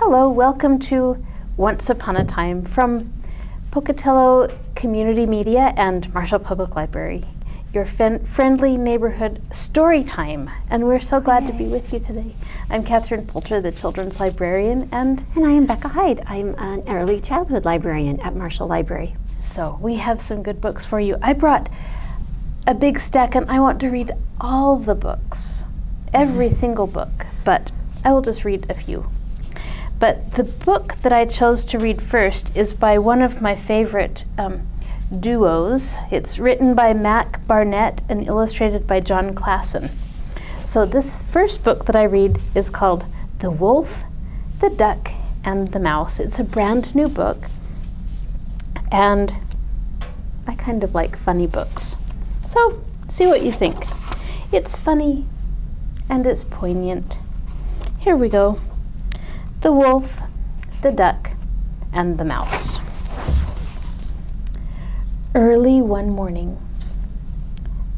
Hello, welcome to Once Upon a Time from Pocatello Community Media and Marshall Public Library, your friendly neighborhood story time. And we're so glad to be with you today. I'm Catherine Poulter, the children's librarian, and I am Becca Hyde. I'm an early childhood librarian at Marshall Library. So we have some good books for you. I brought a big stack and I want to read all the books, every single book, but I will just read a few. But the book that I chose to read first is by one of my favorite duos. It's written by Mac Barnett and illustrated by John Klassen. So this first book that I read is called The Wolf, the Duck, and the Mouse. It's a brand new book, and I kind of like funny books. So see what you think. It's funny and it's poignant. Here we go. The Wolf, the Duck, and the Mouse. Early one morning,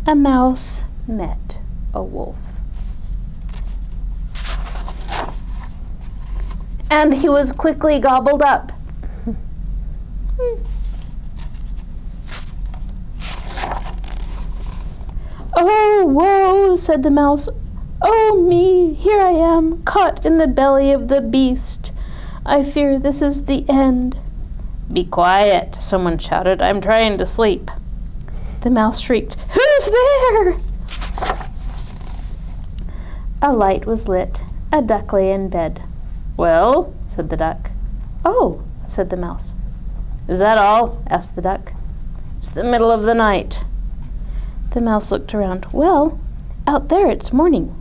a mouse met a wolf. And he was quickly gobbled up. "Oh, woe," said the mouse. "Oh me, here I am, caught in the belly of the beast. I fear this is the end." "Be quiet," someone shouted. "I'm trying to sleep." The mouse shrieked, "Who's there?" A light was lit. A duck lay in bed. "Well," said the duck. "Oh," said the mouse. "Is that all?" asked the duck. "It's the middle of the night." The mouse looked around. "Well, out there it's morning."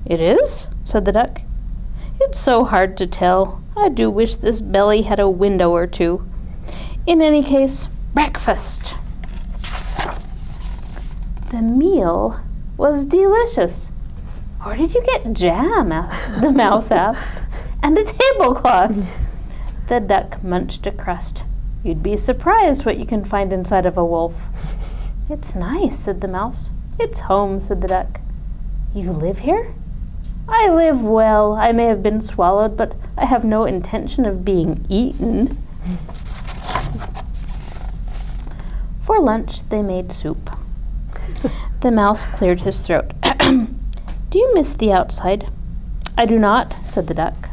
"It is?" said the duck. "It's so hard to tell. I do wish this belly had a window or two. In any case, breakfast." The meal was delicious. "Where did you get jam?" the mouse asked. "And a tablecloth." The duck munched a crust. "You'd be surprised what you can find inside of a wolf." "It's nice," said the mouse. "It's home," said the duck. "You live here?" "I live well. I may have been swallowed, but I have no intention of being eaten." For lunch, they made soup. The mouse cleared his throat. "Do you miss the outside?" "I do not," said the duck.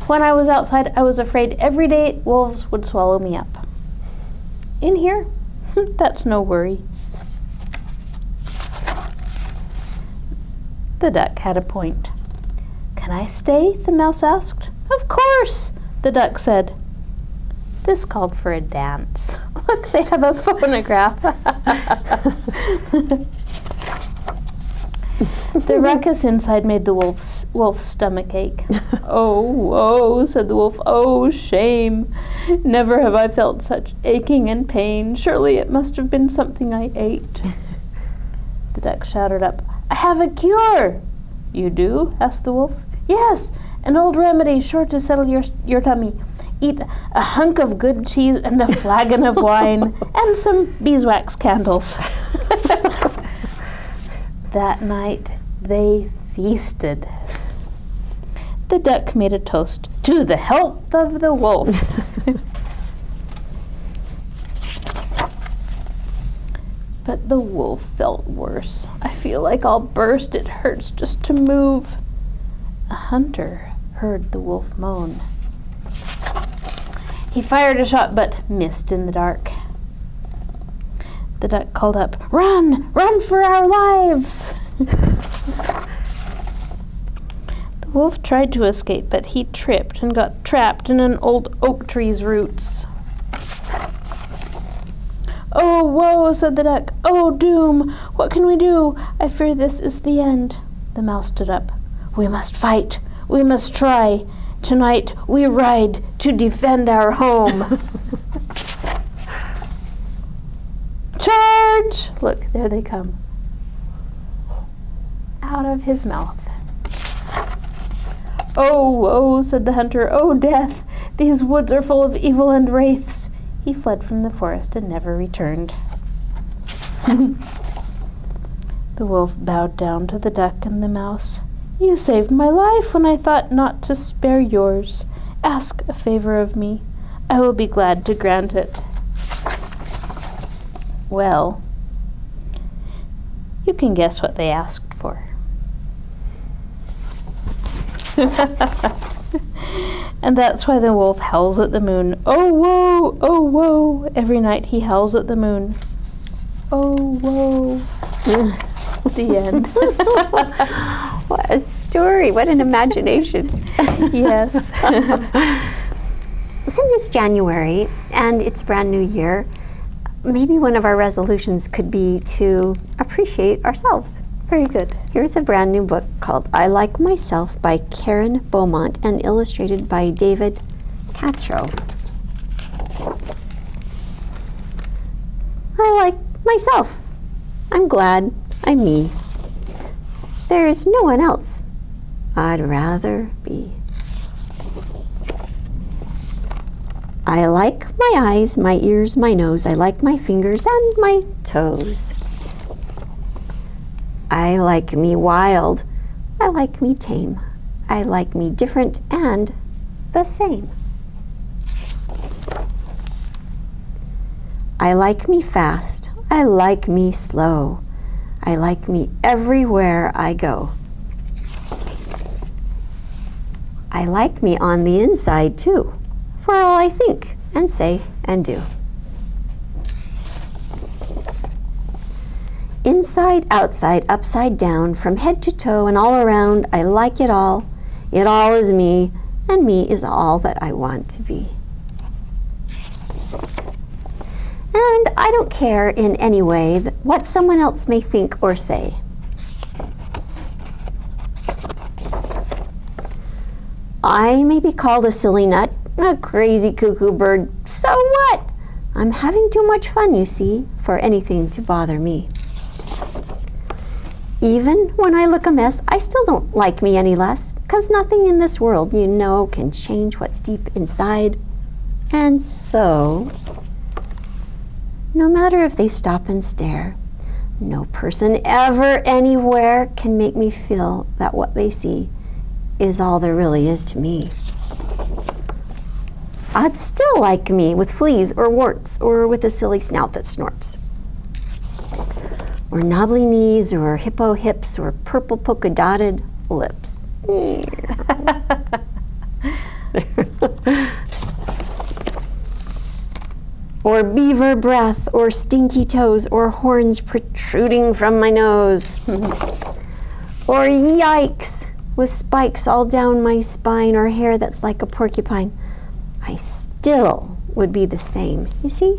"When I was outside, I was afraid every day wolves would swallow me up. In here, that's no worry." The duck had a point. "Can I stay?" the mouse asked. "Of course," the duck said. This called for a dance. Look, they have a phonograph. The ruckus inside made the wolf's stomach ache. "Oh, oh," said the wolf. "Oh, shame. Never have I felt such aching and pain. Surely it must have been something I ate." The duck shouted up, "I have a cure." "You do?" asked the wolf. "Yes, an old remedy sure to settle your tummy. Eat a hunk of good cheese and a flagon of wine and some beeswax candles." That night they feasted. The duck made a toast to the health of the wolf. But the wolf felt worse. "I feel like I'll burst. It hurts just to move." A hunter heard the wolf moan. He fired a shot but missed in the dark. The duck called up, "Run! Run for our lives!" The wolf tried to escape, but he tripped and got trapped in an old oak tree's roots. "Oh, woe," said the duck. "Oh, doom! What can we do? I fear this is the end." The mouse stood up. "We must fight. We must try. Tonight we ride to defend our home." "Charge!" Look, there they come. Out of his mouth. "Oh, woe," said the hunter. "Oh, death! These woods are full of evil and wraiths." He fled from the forest and never returned. The wolf bowed down to the duck and the mouse. You saved my life when I thought not to spare yours. Ask a favor of me. I will be glad to grant it. Well, you can guess what they asked for. And that's why the wolf howls at the moon. Oh, woe, oh, woe. Every night he howls at the moon. Oh, woe. The end. What a story. What an imagination. Yes. Since it's January and it's a brand new year, maybe one of our resolutions could be to appreciate ourselves. Very good. Here's a brand new book called I Like Myself by Karen Beaumont and illustrated by David Catrow. I like myself. I'm glad I'm me. There's no one else I'd rather be. I like my eyes, my ears, my nose. I like my fingers and my toes. I like me wild. I like me tame. I like me different and the same. I like me fast. I like me slow. I like me everywhere I go. I like me on the inside too, for all I think and say and do. Inside, outside, upside down, from head to toe and all around, I like it all. It all is me, and me is all that I want to be. And I don't care in any way what someone else may think or say. I may be called a silly nut, a crazy cuckoo bird. So what? I'm having too much fun, you see, for anything to bother me. Even when I look a mess, I still don't like me any less, 'cause nothing in this world, you know, can change what's deep inside. And so, no matter if they stop and stare, no person ever anywhere can make me feel that what they see is all there really is to me. I'd still like me with fleas or warts or with a silly snout that snorts. Or knobbly knees or hippo hips or purple polka-dotted lips. Or beaver breath or stinky toes or horns protruding from my nose. Or yikes, with spikes all down my spine or hair that's like a porcupine. I still would be the same, you see?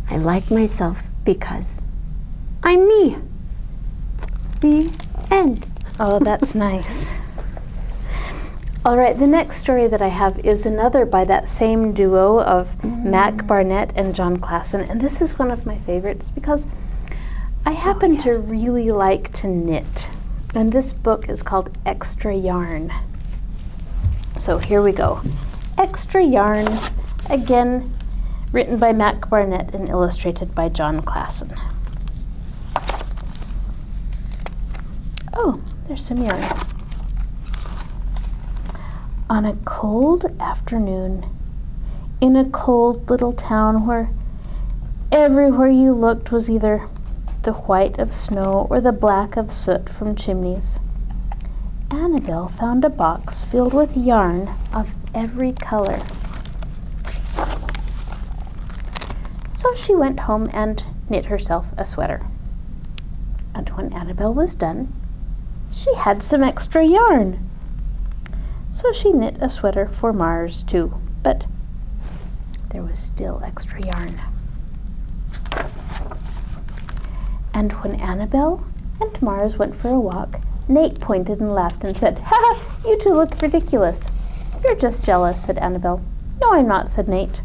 I like myself because I'm me. The end. Oh, that's nice. All right, the next story that I have is another by that same duo of Mac Barnett and John Klassen, and this is one of my favorites because I happen to really like to knit, and this book is called Extra Yarn. So here we go. Extra Yarn, again, written by Mac Barnett and illustrated by John Klassen. Oh, there's some yarn. On a cold afternoon, in a cold little town where everywhere you looked was either the white of snow or the black of soot from chimneys, Annabelle found a box filled with yarn of every color. So she went home and knit herself a sweater. And when Annabelle was done, she had some extra yarn. So she knit a sweater for Mars too, but there was still extra yarn. And when Annabelle and Mars went for a walk, Nate pointed and laughed and said, "Ha ha, you two look ridiculous." "You're just jealous," said Annabelle. "No, I'm not," said Nate.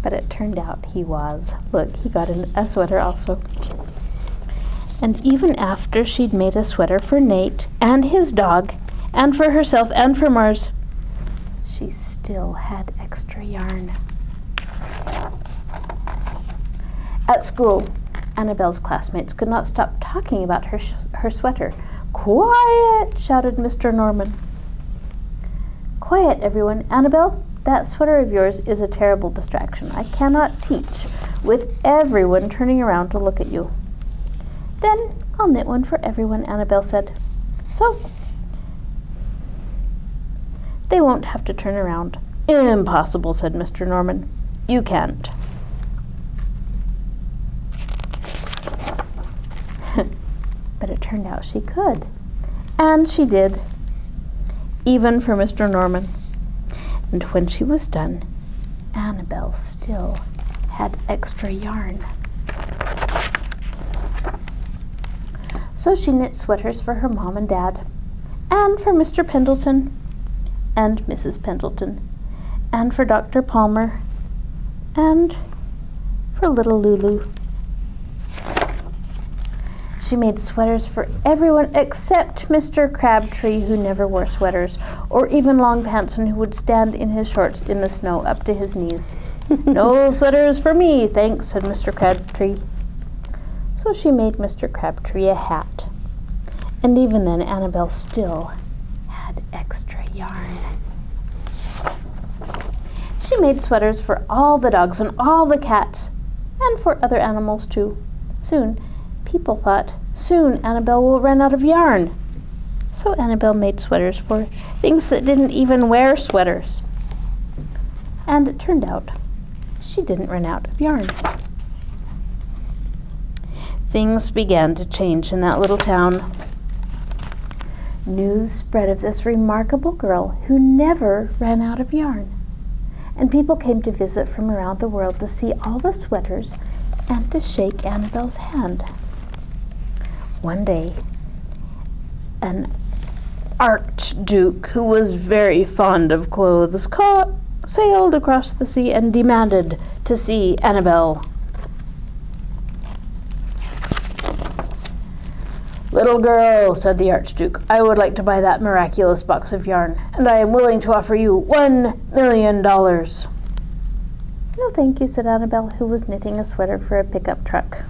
But it turned out he was. Look, he got a sweater also. And even after she'd made a sweater for Nate and his dog, and for herself and for Mars, she still had extra yarn. At school, Annabelle's classmates could not stop talking about her sweater. "Quiet!" shouted Mr. Norman. "Quiet, everyone. Annabelle, that sweater of yours is a terrible distraction. I cannot teach with everyone turning around to look at you." "Then I'll knit one for everyone," Annabelle said. "So they won't have to turn around." "Impossible," said Mr. Norman. "You can't." But it turned out she could. And she did. Even for Mr. Norman. And when she was done, Annabelle still had extra yarn. So she knit sweaters for her mom and dad, and for Mr. Pendleton, and Mrs. Pendleton, and for Dr. Palmer, and for little Lulu. She made sweaters for everyone except Mr. Crabtree, who never wore sweaters, or even long pants, and who would stand in his shorts in the snow up to his knees. "No sweaters for me, thanks," said Mr. Crabtree. So she made Mr. Crabtree a hat. And even then, Annabelle still had extra yarn. She made sweaters for all the dogs and all the cats, and for other animals too. People thought, soon Annabelle will run out of yarn. So Annabelle made sweaters for things that didn't even wear sweaters. And it turned out she didn't run out of yarn. Things began to change in that little town. News spread of this remarkable girl who never ran out of yarn. And people came to visit from around the world to see all the sweaters and to shake Annabelle's hand. One day, an archduke who was very fond of clothes sailed across the sea and demanded to see Annabelle. "Little girl," said the archduke, "I would like to buy that miraculous box of yarn, and I am willing to offer you $1 million. "No, thank you," said Annabelle, who was knitting a sweater for a pickup truck.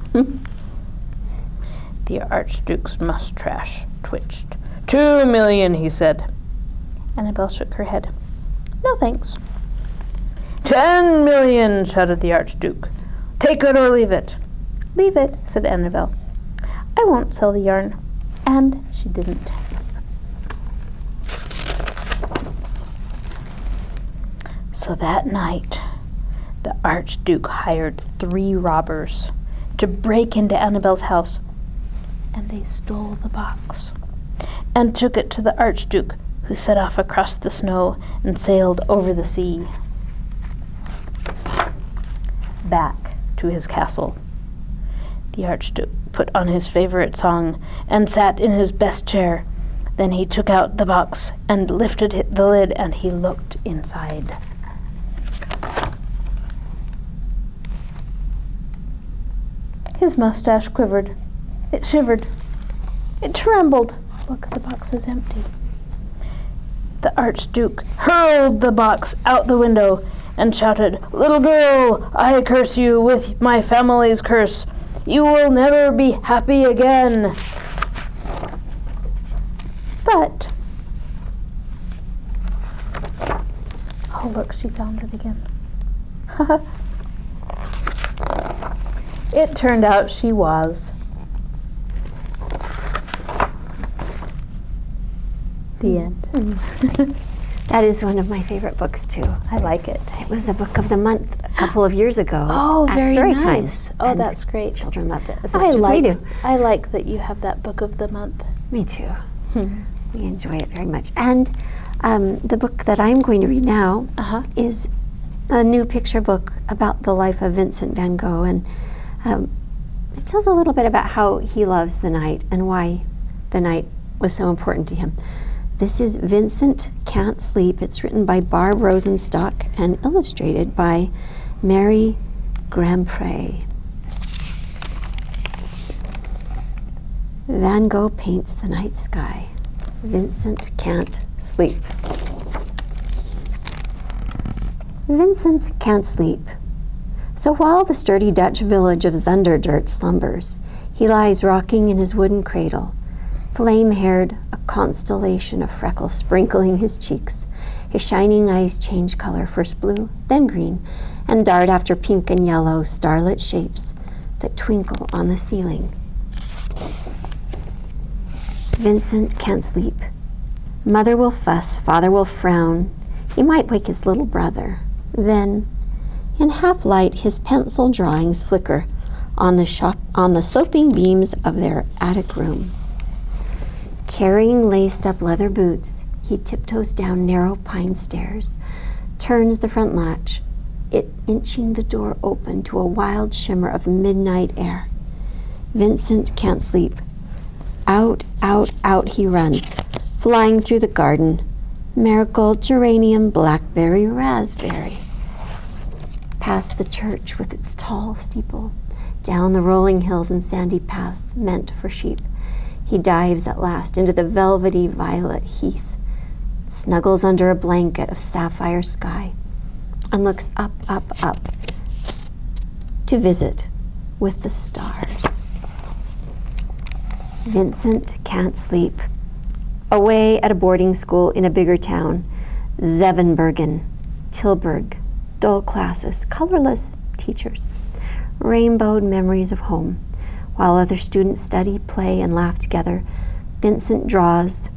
The archduke's mustache twitched. $2 million, he said. Annabelle shook her head. "No, thanks." $10 million, shouted the archduke. "Take it or leave it." "Leave it," said Annabelle. "I won't sell the yarn." And she didn't. So that night, the archduke hired 3 robbers to break into Annabelle's house, and they stole the box and took it to the archduke, who set off across the snow and sailed over the sea back to his castle. The archduke put on his favorite song and sat in his best chair. Then he took out the box and lifted the lid, and he looked inside. His mustache quivered. It shivered. It trembled. Look, the box is empty. The archduke hurled the box out the window and shouted, "Little girl, I curse you with my family's curse. You will never be happy again." But, oh look, she found it again. It turned out she was. The end. That is one of my favorite books too. I like it. It was the book of the month a couple of years ago. Oh, at very Storytime. nice. Oh, And that's great. Children loved it as much as we do. I like that you have that book of the month. Me too. We enjoy it very much. And the book that I'm going to read now is a new picture book about the life of Vincent van Gogh, and it tells a little bit about how he loves the night and why the night was so important to him. This is Vincent Can't Sleep. It's written by Barb Rosenstock and illustrated by Mary Grampre. Van Gogh paints the night sky. Vincent can't sleep. Vincent can't sleep. So while the sturdy Dutch village of Zunderdert slumbers, he lies rocking in his wooden cradle, flame-haired, a constellation of freckles sprinkling his cheeks. His shining eyes change color, first blue, then green, and dart after pink and yellow starlit shapes that twinkle on the ceiling. Vincent can't sleep. Mother will fuss, father will frown. He might wake his little brother. Then, in half-light, his pencil drawings flicker on the sloping beams of their attic room. Carrying laced-up leather boots, he tiptoes down narrow pine stairs, turns the front latch, inching the door open to a wild shimmer of midnight air. Vincent can't sleep. Out, out, out he runs, flying through the garden. Marigold, geranium, blackberry, raspberry. Past the church with its tall steeple, down the rolling hills and sandy paths meant for sheep. He dives at last into the velvety violet heath, snuggles under a blanket of sapphire sky, and looks up, up, up to visit with the stars. Vincent can't sleep. Away at a boarding school in a bigger town, Zevenbergen, Tilburg, dull classes, colorless teachers, rainbowed memories of home. While other students study, play, and laugh together, Vincent draws,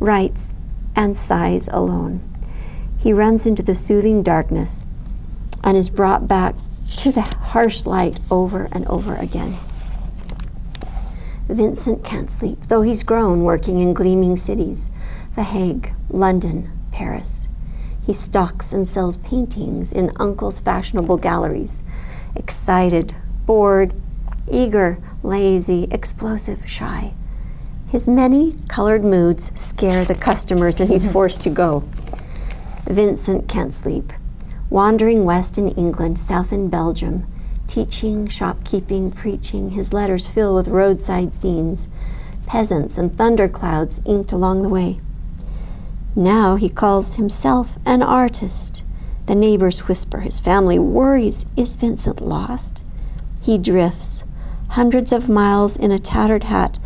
writes, and sighs alone. He runs into the soothing darkness and is brought back to the harsh light over and over again. Vincent can't sleep, though he's grown working in gleaming cities, The Hague, London, Paris. He stocks and sells paintings in Uncle's fashionable galleries, excited, bored, eager, lazy, explosive, shy. His many colored moods scare the customers and he's forced to go. Vincent can't sleep. Wandering west in England, south in Belgium, teaching, shopkeeping, preaching, his letters fill with roadside scenes, peasants and thunderclouds inked along the way. Now he calls himself an artist. The neighbors whisper, his family worries, is Vincent lost? He drifts, hundreds of miles in a tattered hat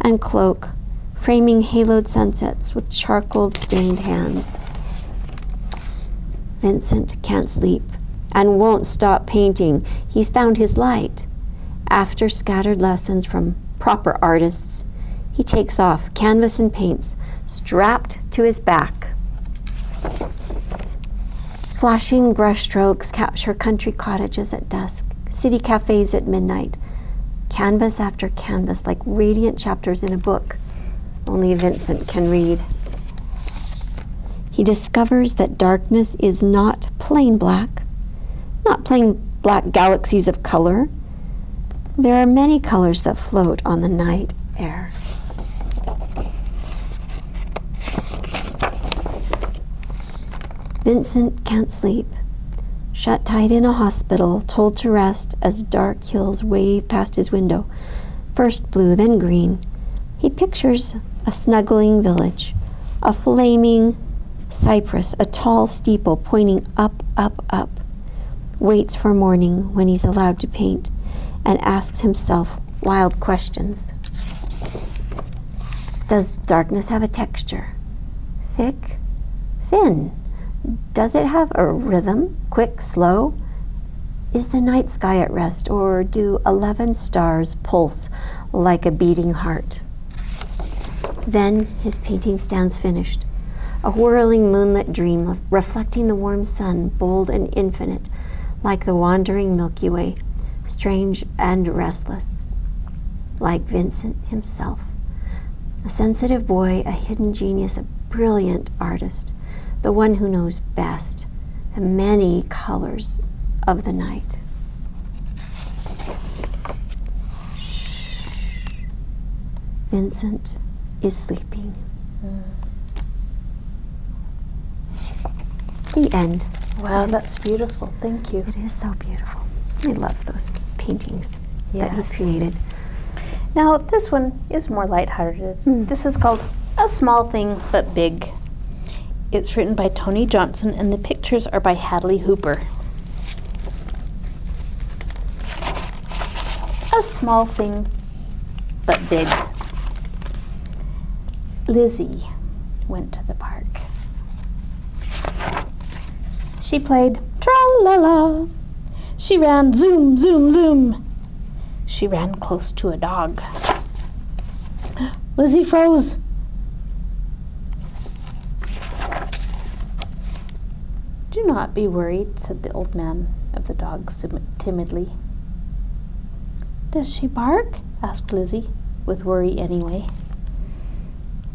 and cloak, framing haloed sunsets with charcoal-stained hands. Vincent can't sleep and won't stop painting. He's found his light. After scattered lessons from proper artists, he takes off canvas and paints, strapped to his back. Flashing brushstrokes capture country cottages at dusk, city cafes at midnight, canvas after canvas like radiant chapters in a book only Vincent can read. He discovers that darkness is not plain black galaxies of color. There are many colors that float on the night air. Vincent can't sleep. Shut tight in a hospital, told to rest as dark hills wave past his window, first blue, then green. He pictures a snuggling village, a flaming cypress, a tall steeple pointing up, up, up. Waits for morning when he's allowed to paint and asks himself wild questions. Does darkness have a texture? Thick? Thin? Does it have a rhythm? Quick? Slow? Is the night sky at rest, or do 11 stars pulse like a beating heart? Then his painting stands finished, a whirling moonlit dream reflecting the warm sun, bold and infinite, like the wandering Milky Way, strange and restless, like Vincent himself. A sensitive boy, a hidden genius, a brilliant artist, the one who knows best the many colors of the night. Vincent is sleeping. The end. Wow, that's beautiful. Thank you. It is so beautiful. I love those paintings that he created. Now, this one is more lighthearted. This is called A Small Thing But Big. It's written by Tony Johnson, and the pictures are by Hadley Hooper. A small thing, but big. Lizzie went to the park. She played tra-la-la. She ran zoom, zoom, zoom. She ran close to a dog. Lizzie froze. Do not be worried, said the old man of the dogs timidly. Does she bark? Asked Lizzie, with worry anyway.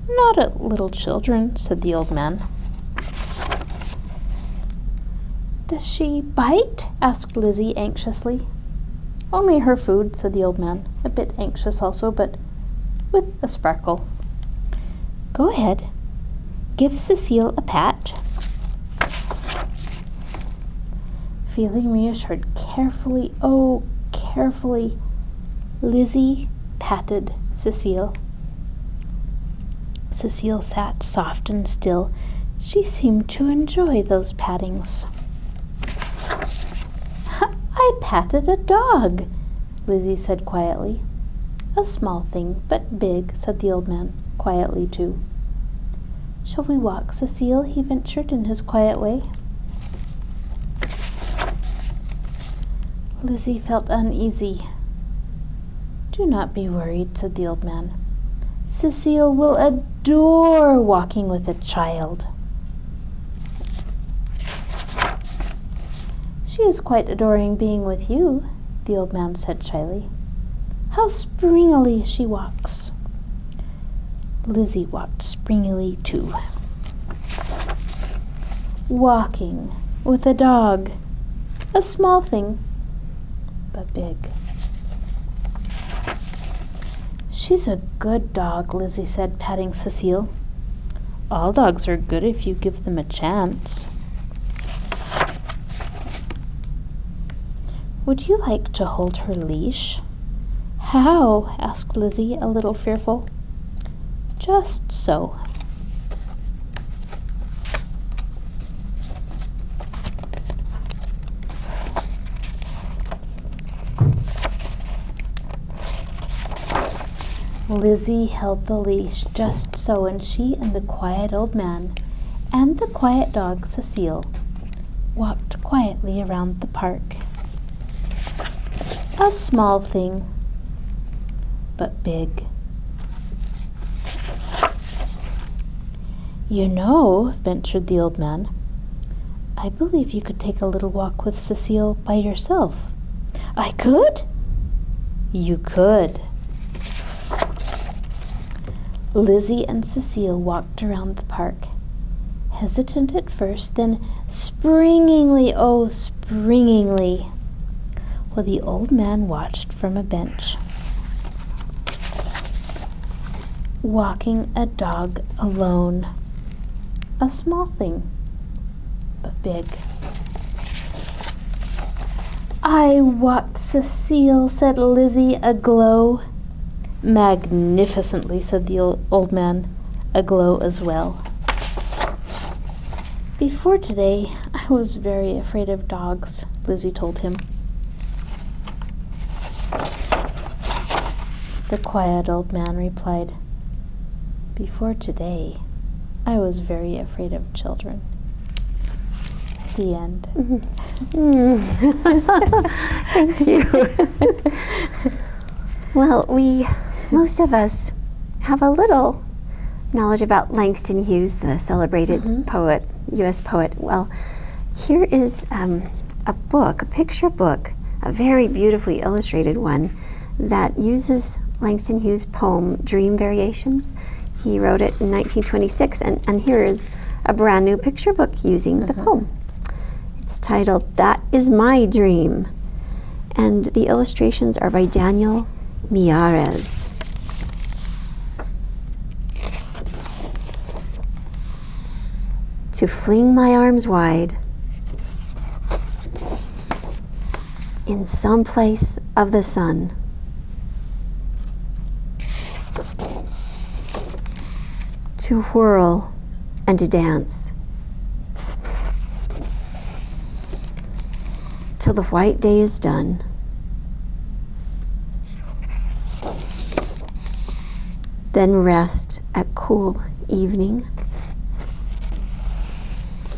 Not at little children, said the old man. Does she bite? Asked Lizzie anxiously. Only her food, said the old man, a bit anxious also, but with a sparkle. Go ahead. Give Cecile a pat. Feeling reassured, carefully, oh, carefully, Lizzie patted Cecile. Cecile sat soft and still. She seemed to enjoy those pattings. I patted a dog, Lizzie said quietly. A small thing, but big, said the old man, quietly too. Shall we walk, Cecile? He ventured in his quiet way. Lizzie felt uneasy. Do not be worried, said the old man. Cecile will adore walking with a child. She is quite adoring being with you, the old man said shyly. How springily she walks. Lizzie walked springily too. Walking with a dog, a small thing, but big. She's a good dog, Lizzie said, patting Cecile. All dogs are good if you give them a chance. Would you like to hold her leash? How? Asked Lizzie, a little fearful. Just so. Lizzie held the leash just so, and she and the quiet old man and the quiet dog Cecile walked quietly around the park. A small thing, but big. You know, ventured the old man, I believe you could take a little walk with Cecile by yourself. I could? You could. Lizzie and Cecile walked around the park, hesitant at first, then springingly, oh, springingly, while the old man watched from a bench. Walking a dog alone. A small thing, but big. I walked Cecile, said Lizzie, aglow. Magnificently, said the old man, aglow as well. Before today, I was very afraid of dogs, Lizzie told him. The quiet old man replied, Before today, I was very afraid of children. The end. Thank you. Well, most of us have a little knowledge about Langston Hughes, the celebrated poet, U.S. poet. Well, here is a book, a picture book, a very beautifully illustrated one that uses Langston Hughes' poem, Dream Variations. He wrote it in 1926, and here is a brand new picture book using the poem. It's titled, That Is My Dream, and the illustrations are by Daniel Miyares. To fling my arms wide in some place of the sun, to whirl and to dance till the white day is done, then rest at cool evening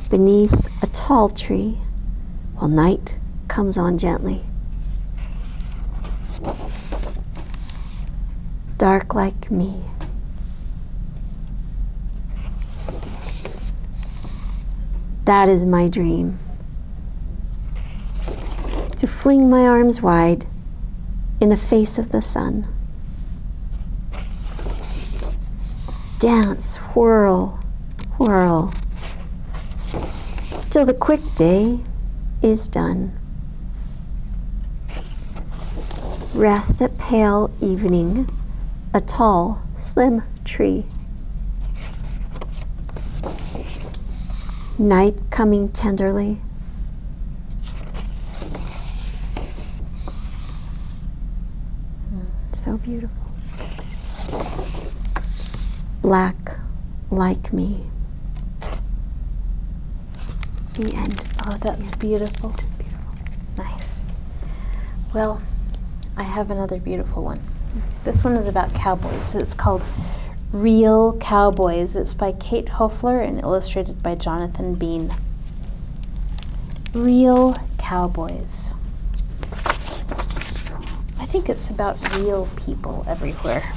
beneath a tall tree while night comes on gently. Dark like me. That is my dream. To fling my arms wide in the face of the sun. Dance, whirl, whirl, till the quick day is done. Rest at pale evening, a tall, slim tree. Night coming tenderly. So beautiful. Black like me. The end. Oh, that's beautiful. It is beautiful. Nice. Well, I have another beautiful one. This one is about cowboys. It's called Real Cowboys. It's by Kate Hoefler and illustrated by Jonathan Bean. Real Cowboys. I think it's about real people everywhere.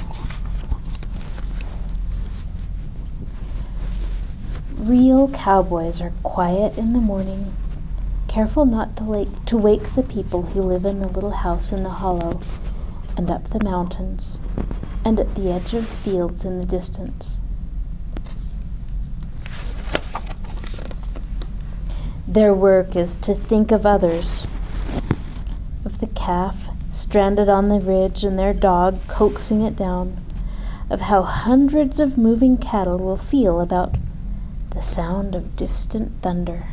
Real cowboys are quiet in the morning, careful not to wake the people who live in a little house in the hollow and up the mountains and at the edge of fields in the distance. Their work is to think of others, of the calf stranded on the ridge and their dog coaxing it down, of how hundreds of moving cattle will feel about the sound of distant thunder.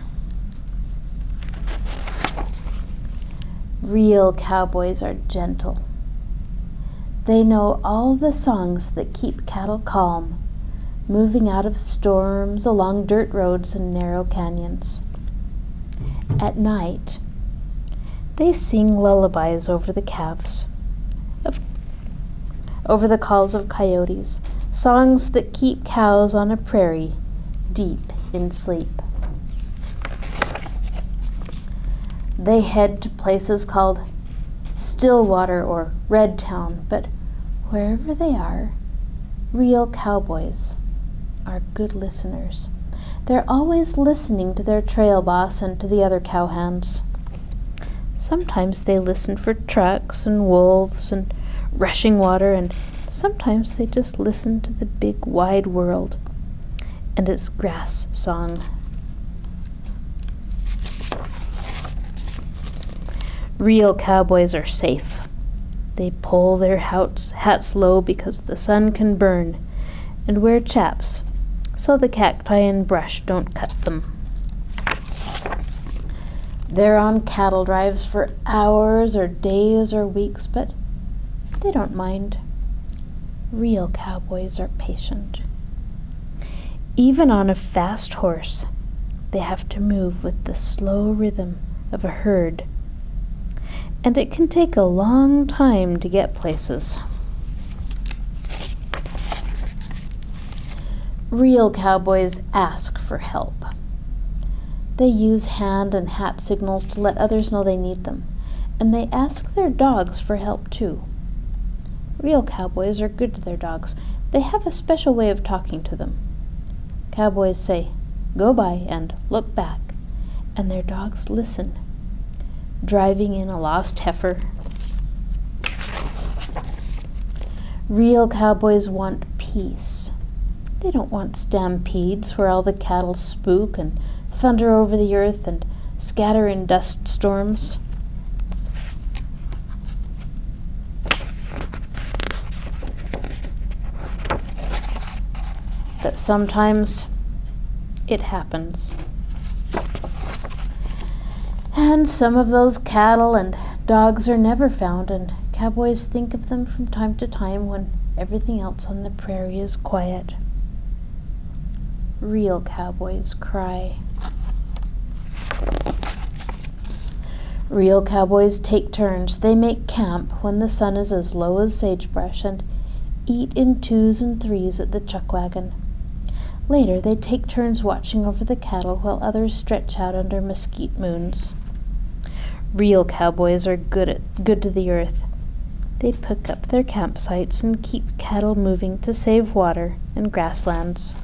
Real cowboys are gentle. They know all the songs that keep cattle calm, moving out of storms along dirt roads and narrow canyons. At night, they sing lullabies over the calves, over the calls of coyotes, songs that keep cows on a prairie deep in sleep. They head to places called Stillwater or Red Town, but wherever they are, real cowboys are good listeners. They're always listening to their trail boss and to the other cowhands. Sometimes they listen for trucks and wolves and rushing water, and sometimes they just listen to the big wide world and its grass song. Real cowboys are safe. They pull their hats low because the sun can burn, and wear chaps so the cacti and brush don't cut them. They're on cattle drives for hours or days or weeks, but they don't mind. Real cowboys are patient. Even on a fast horse, they have to move with the slow rhythm of a herd, and it can take a long time to get places. Real cowboys ask for help. They use hand and hat signals to let others know they need them, and they ask their dogs for help too. Real cowboys are good to their dogs. They have a special way of talking to them. Cowboys say, "Go by," and "Look back," and their dogs listen, driving in a lost heifer. Real cowboys want peace. They don't want stampedes where all the cattle spook and thunder over the earth and scatter in dust storms. But sometimes it happens. And some of those cattle and dogs are never found, and cowboys think of them from time to time when everything else on the prairie is quiet. Real cowboys cry. Real cowboys take turns. They make camp when the sun is as low as sagebrush, and eat in 2s and 3s at the chuck wagon. Later, they'd take turns watching over the cattle while others stretch out under mesquite moons. Real cowboys are good to the earth. They pick up their campsites and keep cattle moving to save water and grasslands.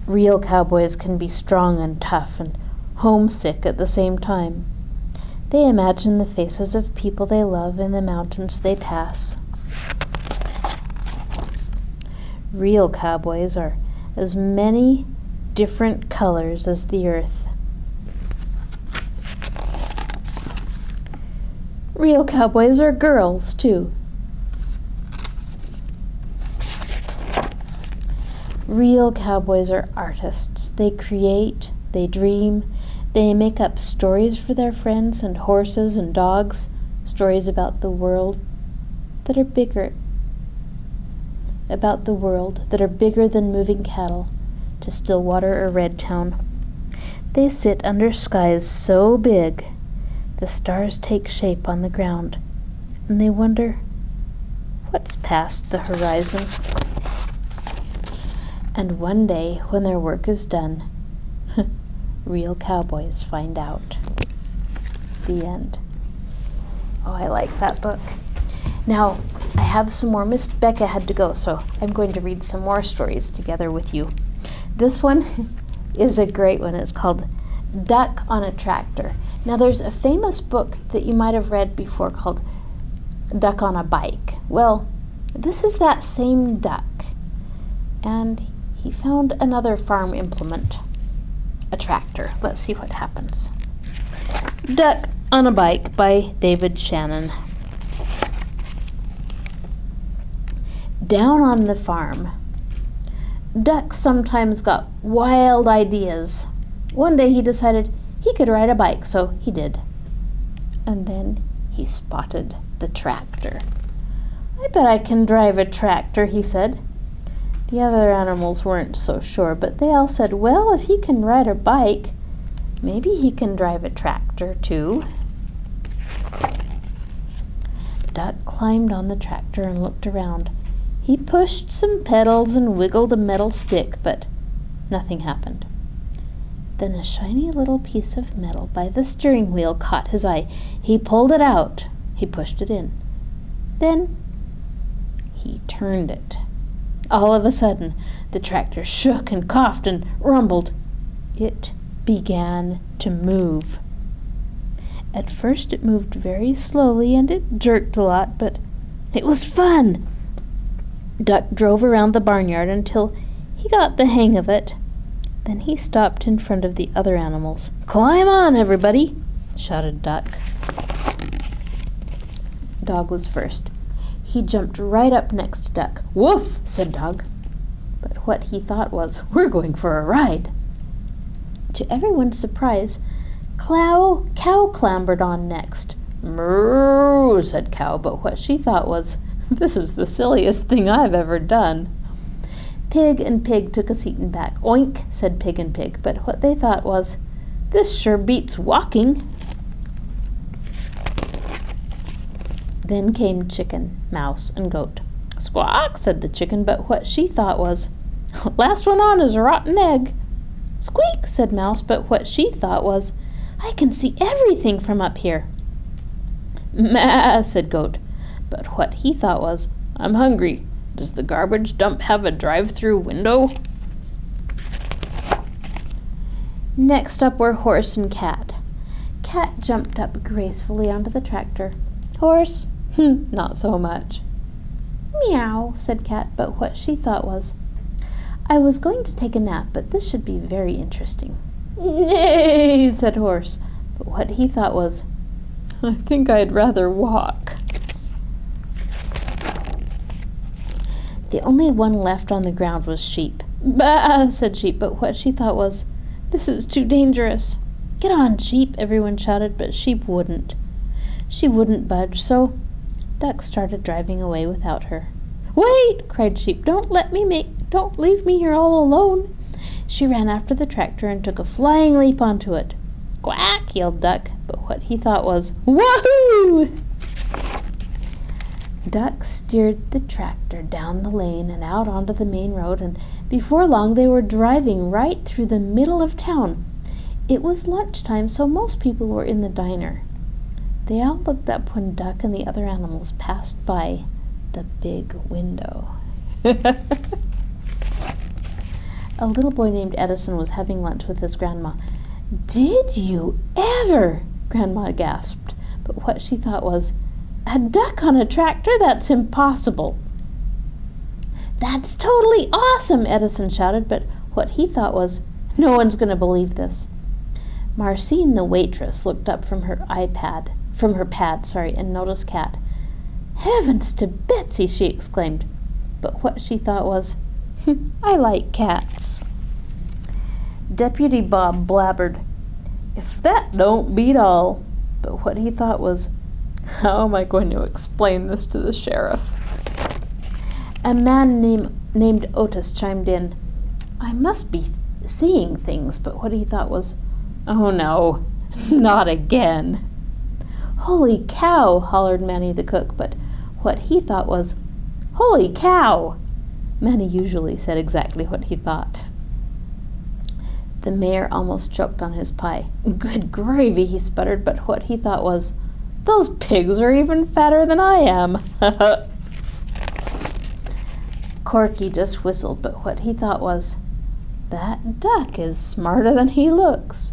Real cowboys can be strong and tough and homesick at the same time. They imagine the faces of people they love in the mountains they pass. Real cowboys are as many different colors as the earth. Real cowboys are girls, too. Real cowboys are artists. They create, they dream, they make up stories for their friends and horses and dogs, stories about the world that are bigger than moving cattle to Stillwater or Redtown. They sit under skies so big the stars take shape on the ground, and they wonder what's past the horizon. And one day, when their work is done, real cowboys find out. The end. Oh, I like that book. Now, I have some more. Miss Becca had to go, so I'm going to read some more stories together with you. This one is a great one. It's called Duck on a Tractor. Now, there's a famous book that you might have read before called Duck on a Bike. Well, this is that same duck. And he found another farm implement, a tractor. Let's see what happens. Duck on a Bike by David Shannon. Down on the farm, Duck sometimes got wild ideas. One day he decided he could ride a bike, so he did. And then he spotted the tractor. "I bet I can drive a tractor," he said. The other animals weren't so sure, but they all said, "Well, if he can ride a bike, maybe he can drive a tractor too." Duck climbed on the tractor and looked around. He pushed some pedals and wiggled a metal stick, but nothing happened. Then a shiny little piece of metal by the steering wheel caught his eye. He pulled it out. He pushed it in. Then he turned it. All of a sudden, the tractor shook and coughed and rumbled. It began to move. At first it moved very slowly and it jerked a lot, but it was fun. Duck drove around the barnyard until he got the hang of it. Then he stopped in front of the other animals. "Climb on, everybody!" shouted Duck. Dog was first. He jumped right up next to Duck. "Woof!" said Dog. But what he thought was, "We're going for a ride." To everyone's surprise, Cow clambered on next. "Moo!" said Cow, but what she thought was, "This is the silliest thing I've ever done." Pig and Pig took a seat in back. "Oink!" said Pig and Pig, but what they thought was, "This sure beats walking." Then came Chicken, Mouse, and Goat. "Squawk!" said the Chicken, but what she thought was, "Last one on is a rotten egg." "Squeak!" said Mouse, but what she thought was, "I can see everything from up here." "Meh!" said Goat, but what he thought was, "I'm hungry. Does the garbage dump have a drive-through window?" Next up were Horse and Cat. Cat jumped up gracefully onto the tractor. Horse? Not so much. "Meow," said Cat, but what she thought was, "I was going to take a nap, but this should be very interesting." "Nay," said Horse, but what he thought was, "I think I'd rather walk." The only one left on the ground was Sheep. "Bah," said Sheep, but what she thought was, "This is too dangerous." "Get on, Sheep," everyone shouted, but Sheep wouldn't. She wouldn't budge, so Duck started driving away without her. "Wait!" cried Sheep. Don't leave me here all alone." She ran after the tractor and took a flying leap onto it. "Quack!" yelled Duck, but what he thought was, "Wahoo!" Duck steered the tractor down the lane and out onto the main road, and before long they were driving right through the middle of town. It was lunchtime, so most people were in the diner. They all looked up when Duck and the other animals passed by the big window. A little boy named Edison was having lunch with his grandma. "Did you ever?" Grandma gasped, but what she thought was, "A duck on a tractor? That's impossible." "That's totally awesome," Edison shouted, but what he thought was, "No one's going to believe this." Marcine, the waitress, looked up from her pad, and noticed Cat. "Heavens to Betsy," she exclaimed, but what she thought was, "I like cats." Deputy Bob blabbered, "If that don't beat all," but what he thought was, "How am I going to explain this to the sheriff?" A man named Otis chimed in, "I must be seeing things," but what he thought was, "Oh no, not again." "Holy cow," hollered Manny the cook, but what he thought was, "Holy cow." Manny usually said exactly what he thought. The mayor almost choked on his pie. "Good gravy," he sputtered, but what he thought was, "Those pigs are even fatter than I am." Corky just whistled, but what he thought was, "That duck is smarter than he looks."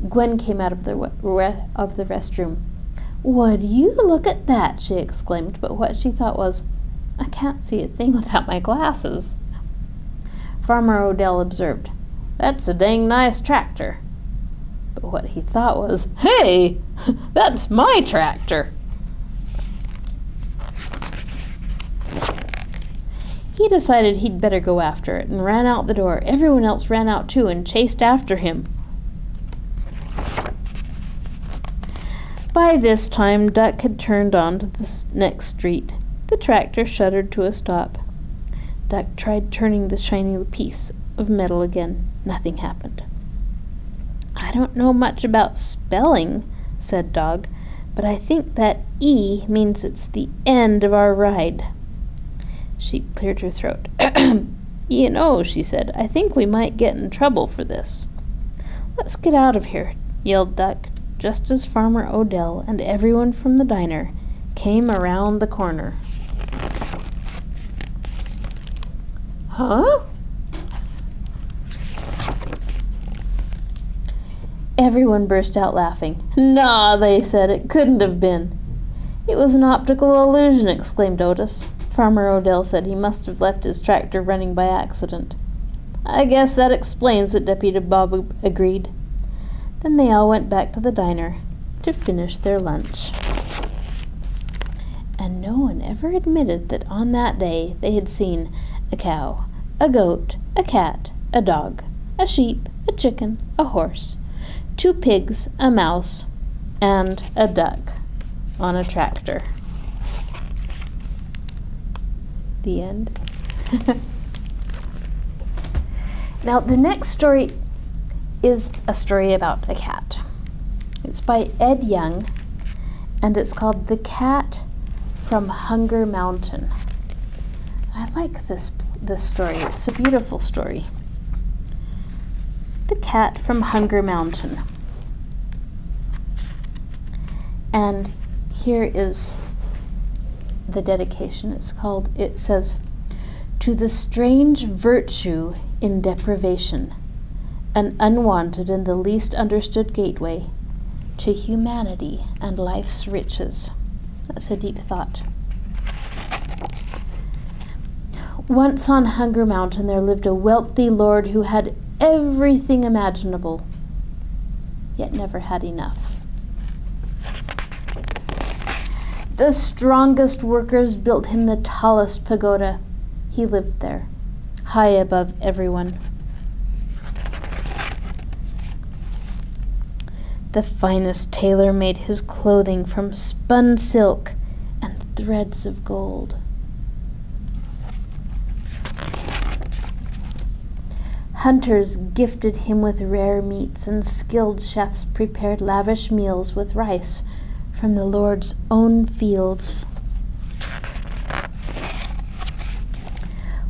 Gwen came out of the restroom. "Would you look at that?" she exclaimed, but what she thought was, "I can't see a thing without my glasses." Farmer Odell observed, "That's a dang nice tractor." But what he thought was, "Hey, that's my tractor." He decided he'd better go after it and ran out the door. Everyone else ran out too and chased after him. By this time, Duck had turned onto the next street. The tractor shuddered to a stop. Duck tried turning the shiny piece of metal again. Nothing happened. "I don't know much about spelling," said Dog, "but I think that E means it's the end of our ride." She cleared her throat. "You know," she said, "I think we might get in trouble for this." "Let's get out of here," yelled Duck, just as Farmer Odell and everyone from the diner came around the corner. "Huh?" Everyone burst out laughing. "Nah," they said, "it couldn't have been." "It was an optical illusion," exclaimed Otis. Farmer Odell said he must have left his tractor running by accident. "I guess that explains it," Deputy Bob agreed. Then they all went back to the diner to finish their lunch. And no one ever admitted that on that day they had seen a cow, a goat, a cat, a dog, a sheep, a chicken, a horse, 2 pigs, a mouse, and a duck on a tractor. The end. Now, the next story is a story about a cat. It's by Ed Young, and it's called The Cat from Hunger Mountain. I like this story. It's a beautiful story. The Cat from Hunger Mountain. And here is the dedication. It says, "To the strange virtue in deprivation, an unwanted and the least understood gateway to humanity and life's riches." That's a deep thought. Once on Hunger Mountain there lived a wealthy lord who had everything imaginable, yet never had enough. The strongest workers built him the tallest pagoda. He lived there, high above everyone. The finest tailor made his clothing from spun silk and threads of gold. Hunters gifted him with rare meats, and skilled chefs prepared lavish meals with rice from the Lord's own fields.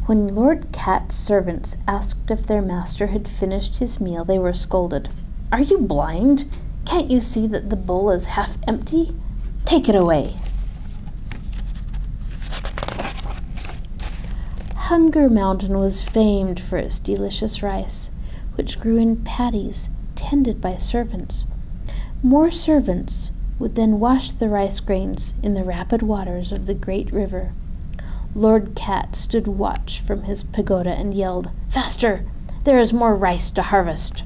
When Lord Cat's servants asked if their master had finished his meal, they were scolded. "Are you blind? Can't you see that the bowl is half empty? Take it away." Hunger Mountain was famed for its delicious rice, which grew in paddies tended by servants. More servants would then wash the rice grains in the rapid waters of the great river. Lord Cat stood watch from his pagoda and yelled, "Faster! There is more rice to harvest."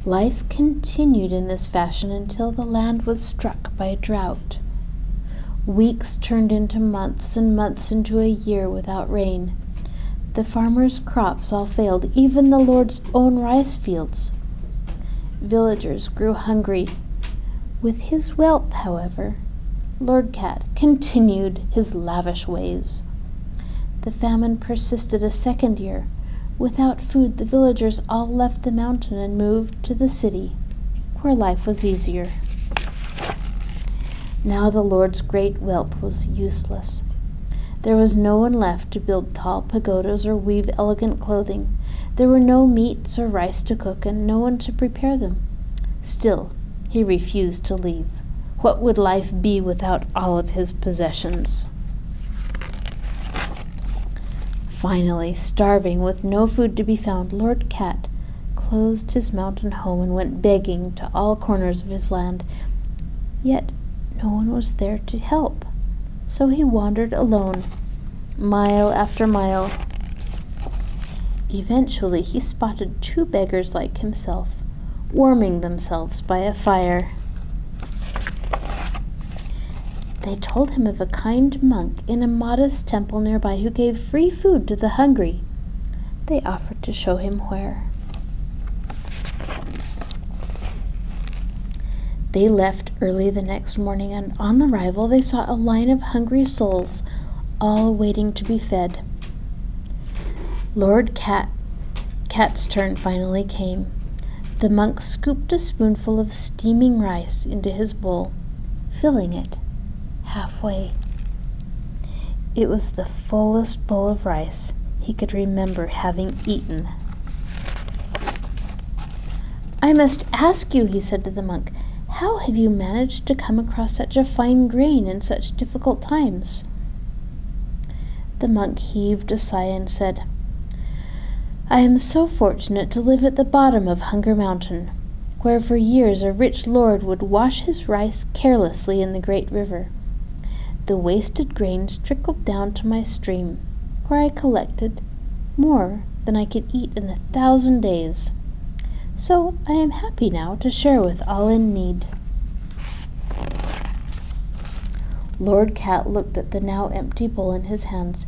Life continued in this fashion until the land was struck by drought. Weeks turned into months and months into a year without rain. The farmers' crops all failed, even the Lord's own rice fields. Villagers grew hungry. With his wealth, however, Lord Cat continued his lavish ways. The famine persisted a second year. Without food, the villagers all left the mountain and moved to the city, where life was easier. Now the Lord's great wealth was useless. There was no one left to build tall pagodas or weave elegant clothing. There were no meats or rice to cook, and no one to prepare them. Still, he refused to leave. What would life be without all of his possessions? Finally, starving with no food to be found, Lord Cat closed his mountain home and went begging to all corners of his land. Yet no one was there to help, so he wandered alone, mile after mile. Eventually, he spotted two beggars like himself, warming themselves by a fire. They told him of a kind monk in a modest temple nearby who gave free food to the hungry. They offered to show him where. They left early the next morning, and on arrival they saw a line of hungry souls, all waiting to be fed. Lord Cat's turn finally came. The monk scooped a spoonful of steaming rice into his bowl, filling it halfway. It was the fullest bowl of rice he could remember having eaten. "I must ask you," he said to the monk, "how have you managed to come across such a fine grain in such difficult times?" The monk heaved a sigh and said, "I am so fortunate to live at the bottom of Hunger Mountain, where for years a rich lord would wash his rice carelessly in the great river. The wasted grains trickled down to my stream, where I collected more than I could eat in 1,000 days. So I am happy now to share with all in need." Lord Cat looked at the now empty bowl in his hands.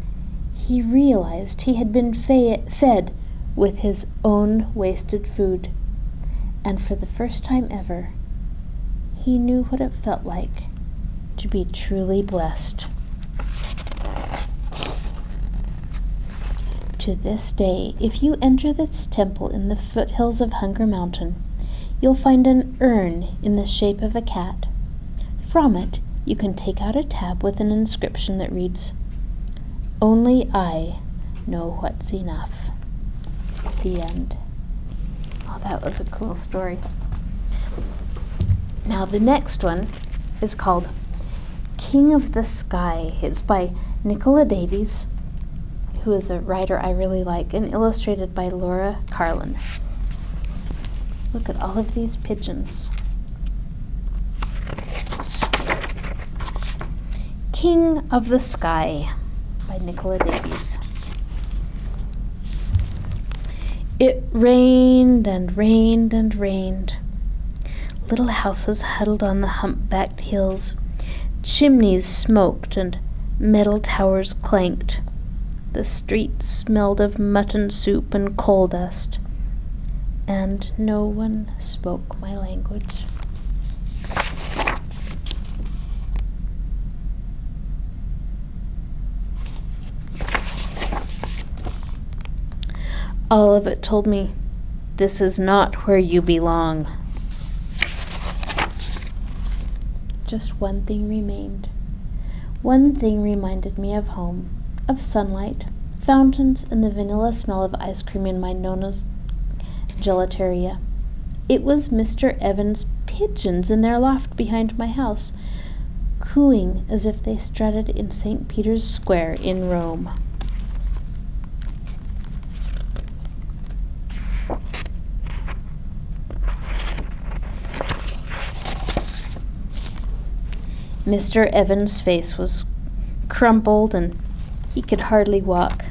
He realized he had been fed with his own wasted food, and for the first time ever, he knew what it felt like to be truly blessed. To this day, if you enter this temple in the foothills of Hunger Mountain, you'll find an urn in the shape of a cat. From it, you can take out a tab with an inscription that reads, "Only I know what's enough." The end. Oh, that was a cool story. Now, the next one is called King of the Sky. It's by Nicola Davies, who is a writer I really like, and illustrated by Laura Carlin. Look at all of these pigeons. King of the Sky by Nicola Davies. It rained and rained and rained. Little houses huddled on the hump-backed hills. Chimneys smoked and metal towers clanked. The streets smelled of mutton soup and coal dust. And no one spoke my language. All of it told me, this is not where you belong. Just one thing remained. One thing reminded me of home, of sunlight, fountains, and the vanilla smell of ice cream in my Nona's gelateria. It was Mr. Evans' pigeons in their loft behind my house, cooing as if they strutted in St. Peter's Square in Rome. Mr. Evans' face was crumpled and he could hardly walk,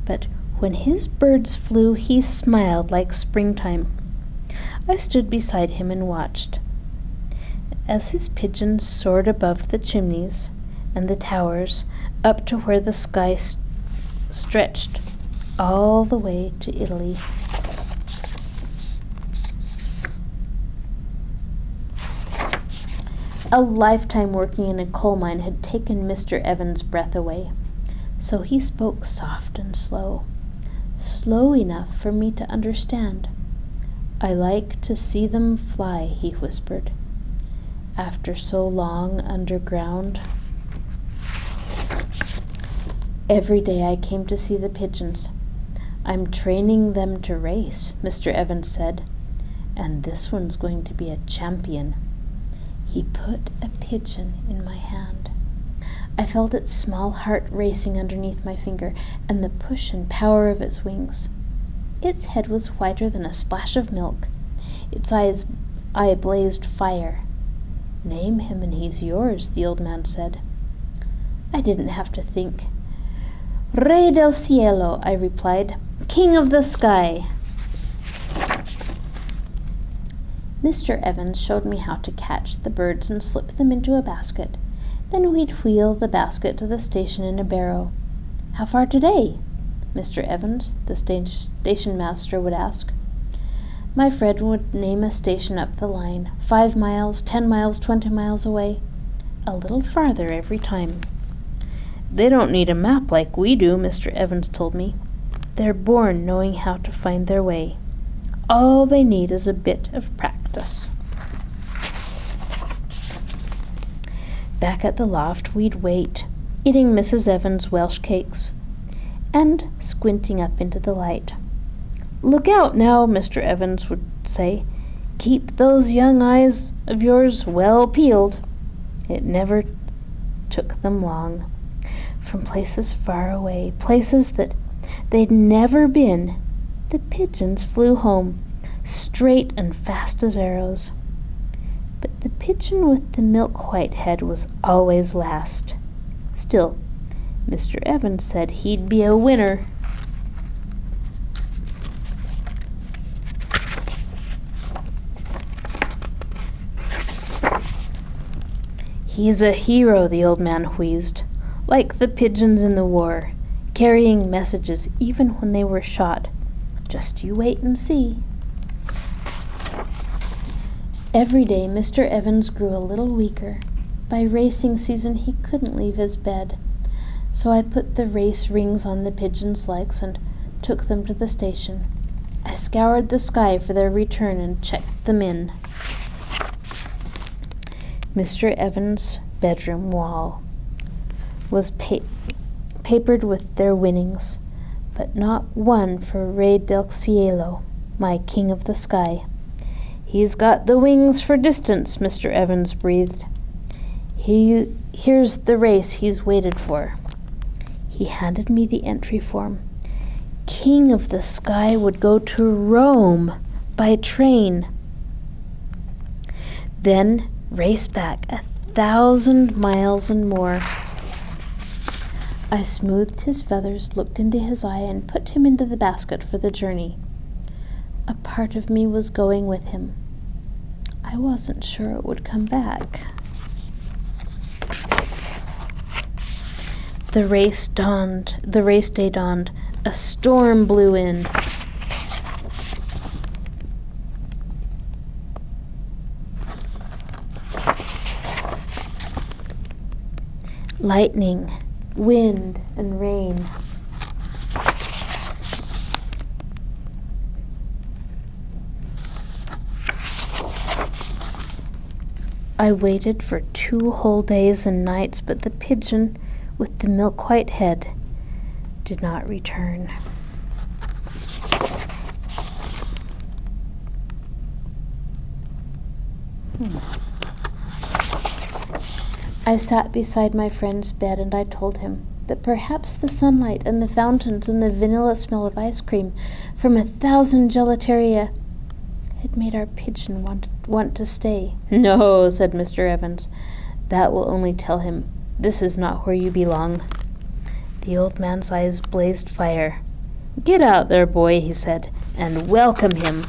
but when his birds flew, he smiled like springtime. I stood beside him and watched. As his pigeons soared above the chimneys and the towers up to where the sky stretched all the way to Italy. A lifetime working in a coal mine had taken Mr. Evans' breath away, so he spoke soft and slow enough for me to understand. "I like to see them fly," he whispered. "After so long underground." Every day I came to see the pigeons. "I'm training them to race," Mr. Evans said, "and this one's going to be a champion." He put a pigeon in my hand. I felt its small heart racing underneath my finger, and the push and power of its wings. Its head was whiter than a splash of milk. Its eye blazed fire. "Name him and he's yours," the old man said. I didn't have to think. "Re del cielo," I replied. "King of the sky." Mr. Evans showed me how to catch the birds and slip them into a basket. Then we'd wheel the basket to the station in a barrow. "How far today?" Mr. Evans, the station master, would ask. My friend would name a station up the line, 5 miles, 10 miles, 20 miles away. A little farther every time. "They don't need a map like we do," Mr. Evans told me. "They're born knowing how to find their way. All they need is a bit of practice." Back at the loft, we'd wait, eating Mrs. Evans' Welsh cakes, and squinting up into the light. "Look out now," Mr. Evans would say. "Keep those young eyes of yours well peeled." It never took them long. From places far away, places that they'd never been, the pigeons flew home, straight and fast as arrows. But the pigeon with the milk-white head was always last. Still, Mr. Evans said he'd be a winner. "He's a hero," the old man wheezed, "like the pigeons in the war, carrying messages even when they were shot. Just you wait and see." Every day Mr. Evans grew a little weaker. By racing season he couldn't leave his bed, so I put the race rings on the pigeons' legs and took them to the station. I scoured the sky for their return and checked them in. Mr. Evans' bedroom wall was papered with their winnings, but not one for Re del cielo, my king of the sky. "He's got the wings for distance," Mr. Evans breathed. Here's the race he's waited for." He handed me the entry form. King of the Sky would go to Rome by train, then race back 1,000 miles and more. I smoothed his feathers, looked into his eye, and put him into the basket for the journey. A part of me was going with him. I wasn't sure it would come back. The race day dawned. A storm blew in. Lightning, wind, and rain. I waited for 2 whole days and nights, but the pigeon with the milk-white head did not return. I sat beside my friend's bed and I told him that perhaps the sunlight and the fountains and the vanilla smell of ice cream from 1,000 gelateria had made our pigeon want to stay. No, said Mr. Evans. That will only tell him this is not where you belong. The old man's eyes blazed fire. Get out there, boy, he said, and welcome him.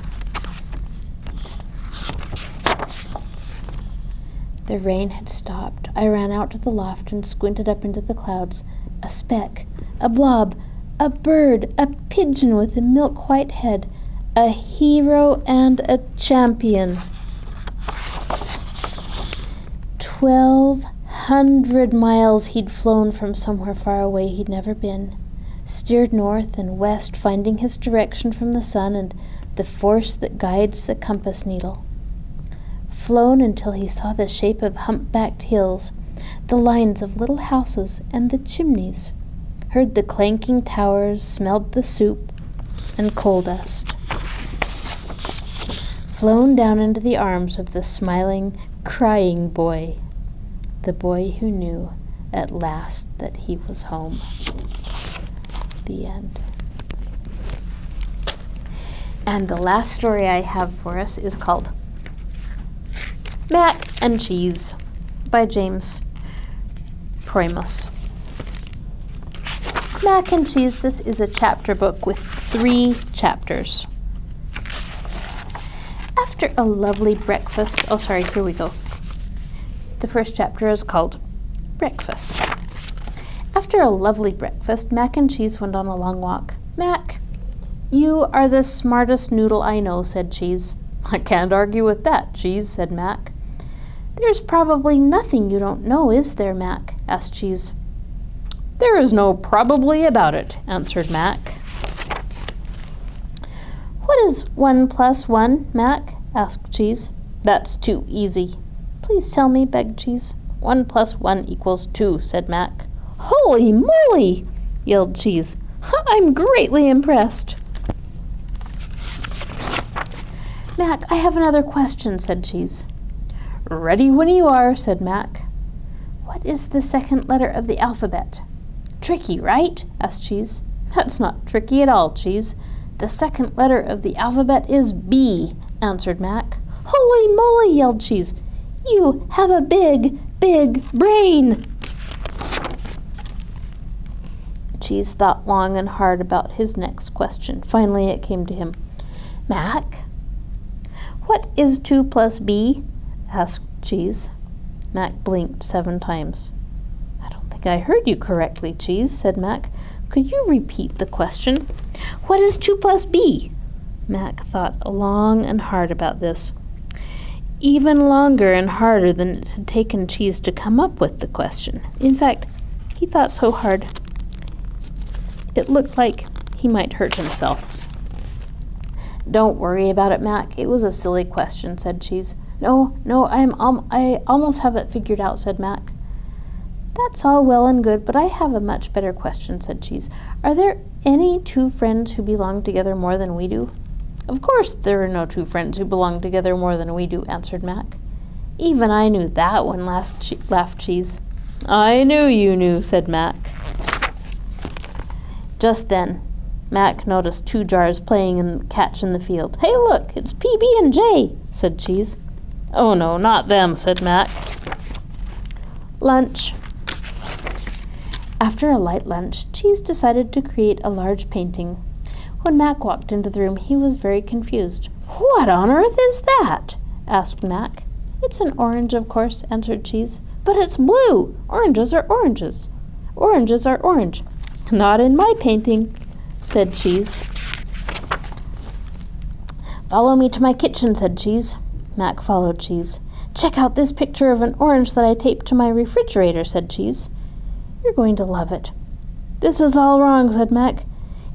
The rain had stopped. I ran out to the loft and squinted up into the clouds. A speck, a blob, a bird, a pigeon with a milk-white head, a hero and a champion. 1,200 miles he'd flown from somewhere far away he'd never been, steered north and west, finding his direction from the sun and the force that guides the compass needle. Flown until he saw the shape of humpbacked hills, the lines of little houses and the chimneys, heard the clanking towers, smelled the soup and coal dust. Flown down into the arms of the smiling, crying boy, the boy who knew at last that he was home. The end. And the last story I have for us is called Mac and Cheese by James Primus. Mac and Cheese, this is a chapter book with 3 chapters. After a lovely breakfast, here we go. The first chapter is called Breakfast. After a lovely breakfast, Mac and Cheese went on a long walk. Mac, you are the smartest noodle I know, said Cheese. I can't argue with that, Cheese, said Mac. There's probably nothing you don't know, is there, Mac? Asked Cheese. There is no probably about it, answered Mac. What is 1 + 1, Mac? Asked Cheese. That's too easy. Please tell me, begged Cheese. 1 + 1 = 2, said Mac. Holy moly! Yelled Cheese. I'm greatly impressed. Mac, I have another question, said Cheese. Ready when you are, said Mac. What is the second letter of the alphabet? Tricky, right? asked Cheese. That's not tricky at all, Cheese. The second letter of the alphabet is B, answered Mac. Holy moly, yelled Cheese. You have a big, big brain. Cheese thought long and hard about his next question. Finally, it came to him. Mac, what is 2 + B? Asked Cheese. Mac blinked 7 times. I don't think I heard you correctly, Cheese, said Mac. Could you repeat the question? What is 2 + B? Mac thought long and hard about this. Even longer and harder than it had taken Cheese to come up with the question. In fact, he thought so hard it looked like he might hurt himself. Don't worry about it, Mac. It was a silly question, said Cheese. No, I almost have it figured out, said Mac. That's all well and good, but I have a much better question, said Cheese. Are there any 2 friends who belong together more than we do? Of course there are no 2 friends who belong together more than we do, answered Mac. Even I knew that one, laughed Cheese. I knew you knew, said Mac. Just then, Mac noticed 2 jars playing in catch in the field. Hey, look, it's PB and J, said Cheese. Oh, no, not them, said Mac. Lunch. After a light lunch, Cheese decided to create a large painting. When Mac walked into the room, he was very confused. What on earth is that? asked Mac. It's an orange, of course, answered Cheese. But it's blue. Oranges are oranges. Oranges are orange. Not in my painting, said Cheese. Follow me to my kitchen, said Cheese. Mac followed Cheese. Check out this picture of an orange that I taped to my refrigerator, said Cheese. You're going to love it. This is all wrong, said Mac.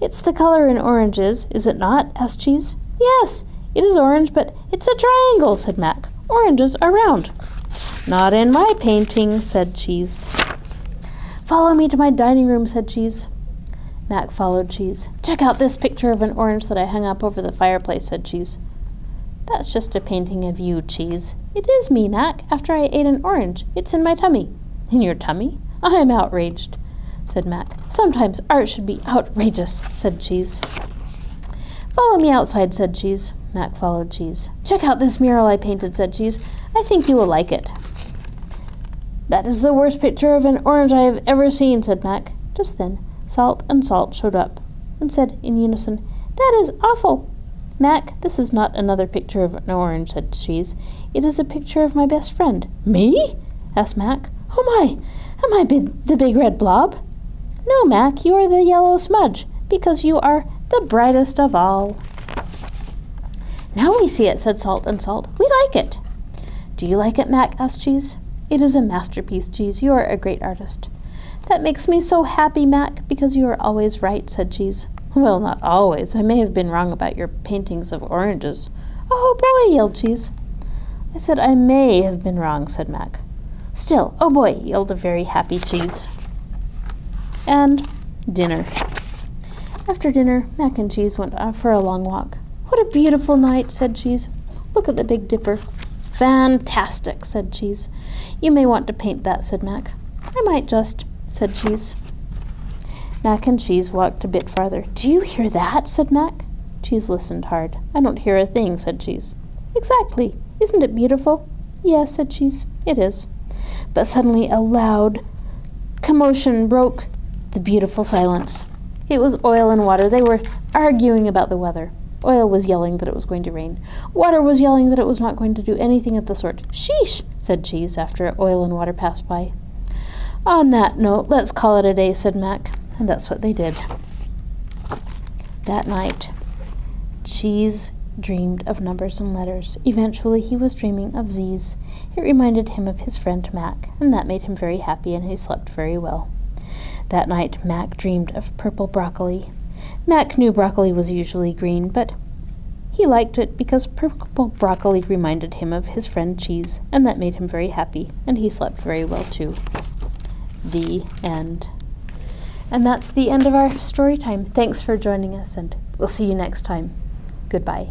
It's the color in oranges, is it not? asked Cheese. Yes, it is orange, but it's a triangle, said Mac. Oranges are round. Not in my painting, said Cheese. Follow me to my dining room, said Cheese. Mac followed Cheese. Check out this picture of an orange that I hung up over the fireplace, said Cheese. That's just a painting of you, Cheese. It is me, Mac, after I ate an orange. It's in my tummy. In your tummy? I am outraged, said Mac. Sometimes art should be outrageous, said Cheese. Follow me outside, said Cheese. Mac followed Cheese. Check out this mural I painted, said Cheese. I think you will like it. That is the worst picture of an orange I have ever seen, said Mac. Just then, Salt and Salt showed up and said in unison, That is awful. Mac, this is not another picture of an orange, said Cheese. It is a picture of my best friend. Me? Asked Mac. Oh my, am I the big red blob? No, Mac, you are the yellow smudge, because you are the brightest of all. Now we see it, said Salt and Salt. We like it. Do you like it, Mac? Asked Cheese. It is a masterpiece, Cheese. You are a great artist. That makes me so happy, Mac, because you are always right, said Cheese. Well, not always. I may have been wrong about your paintings of oranges. Oh, boy, yelled Cheese. I said I may have been wrong, said Mac. Still, oh boy, yelled a very happy Cheese. And dinner. After dinner, Mac and Cheese went out for a long walk. What a beautiful night, said Cheese. Look at the Big Dipper. Fantastic, said Cheese. You may want to paint that, said Mac. I might just, said Cheese. Mac and Cheese walked a bit farther. Do you hear that? Said Mac. Cheese listened hard. I don't hear a thing, said Cheese. Exactly. Isn't it beautiful? Yes, said Cheese. It is. But suddenly a loud commotion broke the beautiful silence. It was Oil and Water. They were arguing about the weather. Oil was yelling that it was going to rain. Water was yelling that it was not going to do anything of the sort. Sheesh, said Cheese after Oil and Water passed by. On that note, let's call it a day, said Mac. And that's what they did. That night, Cheese dreamed of numbers and letters. Eventually, he was dreaming of Z's. It reminded him of his friend Mac, and that made him very happy, and he slept very well. That night, Mac dreamed of purple broccoli. Mac knew broccoli was usually green, but he liked it because purple broccoli reminded him of his friend Cheese, and that made him very happy, and he slept very well too. The end. And that's the end of our story time. Thanks for joining us, and we'll see you next time. Goodbye.